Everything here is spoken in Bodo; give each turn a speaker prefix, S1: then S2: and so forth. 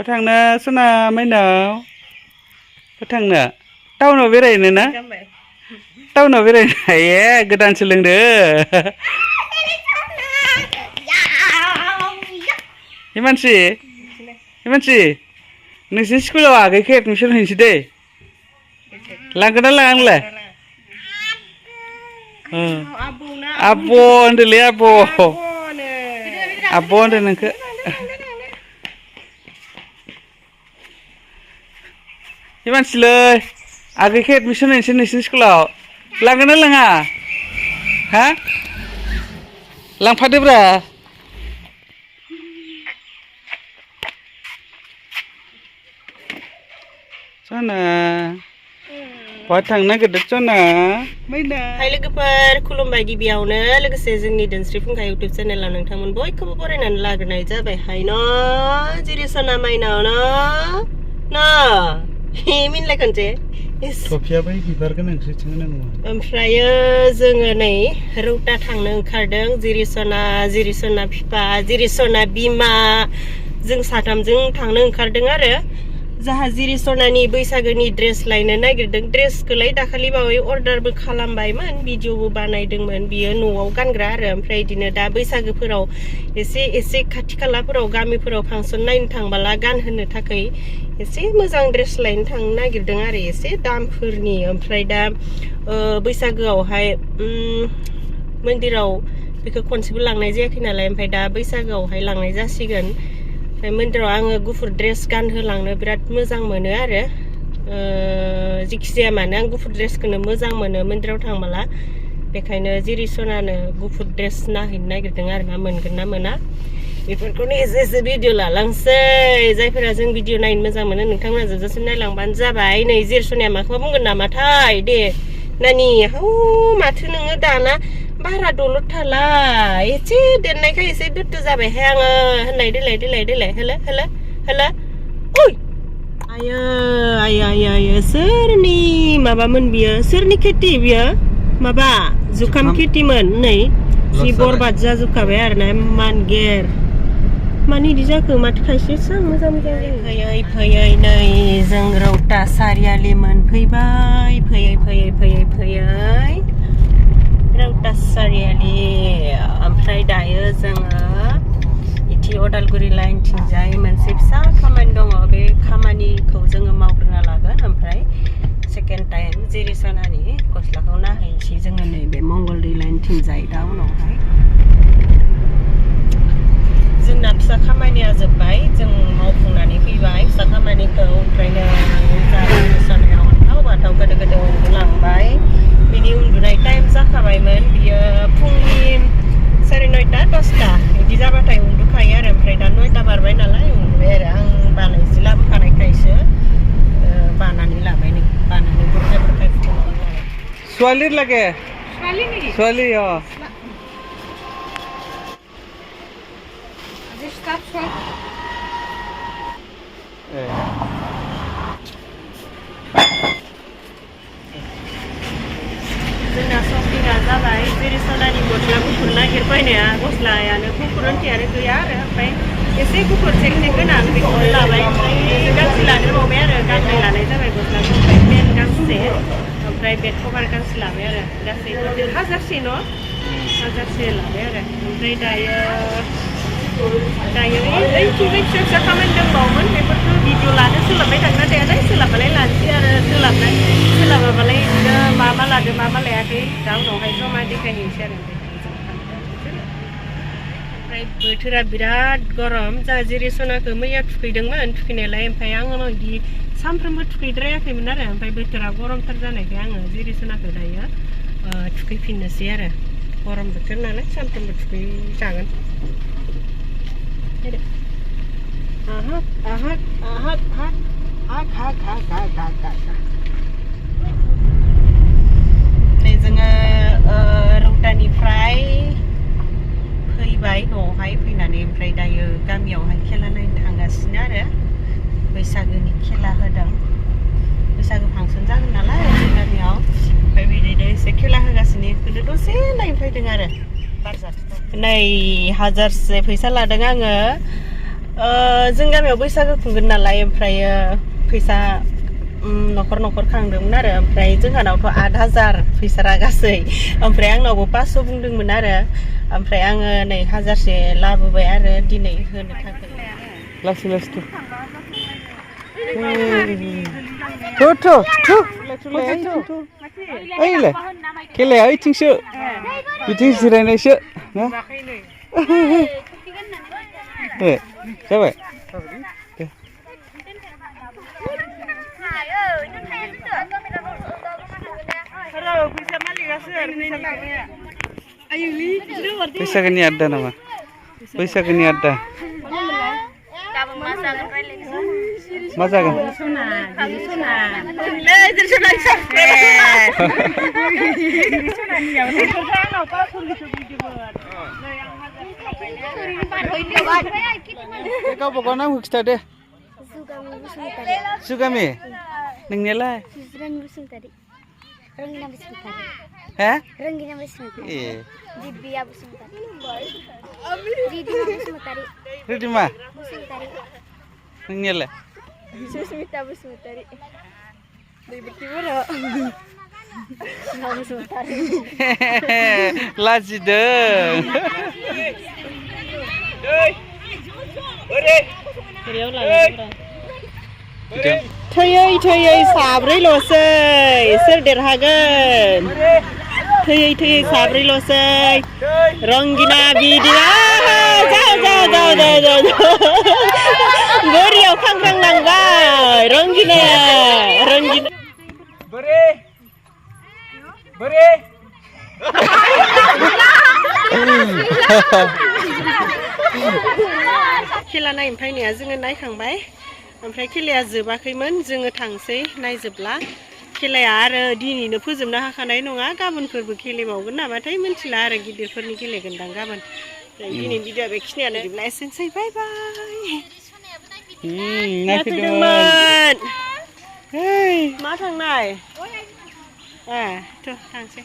S1: थांनो सना माइनाव थांनो टाउनाव बेरायनो ना टाउनाव बेरायनो ए गोदान सोलोंदो हिमानसि नोंसिनि स्कुलाव आगैखौ एडमिसन होनोसै दै लांगोन ना लाङा आंलाय आब' होनदोंलै आब' होनदों नोंखौ हिमानसिलै आगैखौ एडमिसन होनोसै नोंसिनि स्कुलाव लांगोन ना लाङा हा लांफादोब्रा सना बहा थांनो नागिरदों सना
S2: हाय लोगोफोर खुलुमबाय गिबियावनो लोगोसे जोंनि दोनस्रि फुंखा इउटुब चेनेलाव नोंथांमोन बयखौबो बरायनानै लाग्रोनाय जाबाय हाय न जेरै सना माइनाव न मिनलाय खनसे
S1: टफिया बै बिबार गोनांसो होनांगौ
S2: ओमफ्रायो जोङो नै रौता थांनो ओंखारदों जिरि सना फिफा जिरि सना बिमा जों साथामजों थांनो ओंखारदों आरो जाहा जिरि सनानि बैसागोनि ड्रेस लायनो नागिरदों ड्रेसखौलाय दाखालि बावै अर्डारबो खालामबायमोन भिडिअबो बानायदोंमोन बियो न'आव गानग्रा आरो ओमफ्राय बिदिनो दा बैसागोफोराव एसे खाथि खालाफोराव गामिफोराव फांसन नायनो थांबाला गानहोनो थाखाय एसे मोजां ड्रेस लायनो थांनो नागिरदों आरो एसे दामफोरनि ओमफ्राय दा बैसागोआवहाय मन्दिराव बेखौ खनसेबो लांनाय जायाखै नालाय ओमफ्राय दा बैसागोआवहाय लांनाय जासिगोन ओमफ्राय मन्दिराव आङो गुफुर ड्रेस गानहोलांनो बिराद मोजां मोनो आरो जेखि जाया मानो आं गुफुर ड्रेसखौनो मोजां मोनो मन्दिराव थांबोला बेखायनो जिरि सनानो गुफुर ड्रेस नाहैनो नागिरदों आरो ना मोनगोन ना मोना बेफोरखौनो एसे भिडिअ लालांसै जायफोरा जों भिडिअ नायनो मोजां मोनो नोंथांमोना जोबजासिम नायलांबानो जाबाय नै जिरि सनाया माखौबा बुंगोन नामाथाय दे नानि हौ माथो नोङो दाना बारा दलद थाला एसे देरनायखाय एसे दुट्टु जाबायहाय आङो होननाय देलाय हेलो ओइ आयो सोरनि माबामोन बियो सोरनि खेथि बियो माबा जुखाम खेथिमोन नै जि बरबाद जाजोबखाबाय आरो ना मानगेर मानो इदि जाखो माथो खायसे एसां मोजां फैयै नै जों रौता सारियालि मोनफैबाय फैयै रौता सारियालि ओमफ्राय दायो जोङो इथि अदालगुरि लाइनथिंजाय मोनसे फिसा खामानि दङ बे खामानिखौ जोङो मावग्रोना लागोन ओमफ्राय सेकेन्ड टाइम जिरि सनानि गस्लाखौ नाहैनोसै जोङो नैबे मंगलदै लाइनथिंजाय दा उनावहाय जोंना फिसा खामानिया जोब्बाय जों मावफुंनानै फैबाय फिसा खामानिखौ ओमफ्रायनो सनायाव बाथाव गोदो उन्दुलांबाय बिनि उन्दुनाय टाइम जाखाबायमोन बियो फुंनि 9:30 10ता बिदि जाबाथाय उन्दुखायो आरो ओमफ्राय दा 9ता बारबाय नालाय उन्दुबाय आरो आं बानायसो लाबोखानायखायसो बानानै लाबाय नै बानानै बुरखाय फुथुनानै लाबाय
S1: ছোৱালীৰ লাগে ছোৱালী
S2: जोंना शपिंआ जाबाय जिरि सनानि गस्ला गुफुर नागिरबायनाया गस्लायानो गुफुर ओंथियानो गैया आरो ओमफ्राय एसे गुफुर चेक गोनां बेखौनो लाबाय ओमफ्राय गांसे लानो बावबाय आरो गांनै लानाय जाबाय गस्लाखौ ओमफ्राय पेन्ट गांसे ओमफ्राय बेड कभार गांसे लाबाय आरो गासै 1000 लाबाय आरो ओमफ्राय दायो ओइथिंजाय फिसा खामानि दंबावोमोन बेफोरखौ भिडिअ लानो सोलाबबाय थागोन ना थायाथाय सोलाबबालाय लानोसै आरो सोलाबाबालाय बिदिनो मा लादो मा लायाखै दा उनावहाय जमा देखायहैनोसै आरो ओमफ्राय बोथोरा बिराद गरम जोंहा जिरि सनाखौ मैया थुखैदोंमोन थुखैनायालाय ओमफ्राय आङो बिदि सानफ्रोमबो थुखैद्रायाखैमोन आरो ओमफ्राय बोथोरा गरमथार जानायखाय आङो जिरि सनाखौ दायो थुखैफिननोसै आरो गरम बोथोर नालाय सानफ्रोमबो थुखैजागोन जोङो रौतानिफ्राय फैबाय न'आवहाय फैनानै ओमफ्राय दायो गामियावहाय खेला नायनो थांगासिनो आरो बैसागोनि खेला होदों बैसागो फांसन जागोन नालाय जों गामियाव ओमफ्राय बिदिनो एसे खेला होगासिनो बेखौनो दसे नायनो फैदों आरो नै 1000से फैसा लादों आङो जों गामियाव बैसागो खुंगोन नालाय ओमफ्रायो फैसा न'खर न'खर खांदोंमोन आरो ओमफ्राय जोंहानावथ' 8,000 फैसा गासै ओमफ्राय आंनावबो 500 बुंदोंमोन आरो ओमफ्राय आङो नै 1000से लाबोबाय आरो दिनै होनो थाखाय
S1: लासै लासै ओइलाय खेलाया ओइथिंसो बिथिं जिरायनायसो ना जाबाय बैसागोनि आड्डा नामा बैसागोनि आड्डा मा जागोन गावबा गाव नामखौ खिथा दे जुगामि नोंनियालाय
S3: रंगिना बसुमतारी
S1: हे
S3: रंगिना बसुमतारी
S1: ए
S3: दिव्या बसुमतारी रिदिमा बसुमतारी
S1: रिदिमा
S3: बसुमतारी
S1: नोंनियालाय
S3: सुस्मिता बसुमतारी दैबती बर' बसुमतारी
S1: लाजिदों
S2: थैयै थैयै साब्रैल'सै सोर देरहागोन थैयै थैयै साब्रैल'सै रंगिना बिदिना जाव बोरियाव खांख्रांलांबाय रंगिनाया रंगिना बोरे खेला नायनो फैनाया जोङो नायखांबाय ओमफ्राय खेलाया जोबाखैमोन जोङो थांसै नायजोबला खेलाया आरो दिनैनो फोजोबनो हाखानाय नङा गाबोनफोरबो गेलेबावगोन नामाथाय मिथिला आरो गिदिरफोरनि गेलेगोनदां गाबोन दिनै भिडिअ'आ बेखिनियानो बिदिब्ला एसेनोसै बाय बाय नायफैदोंमोन मा थांनाय थ' थांसै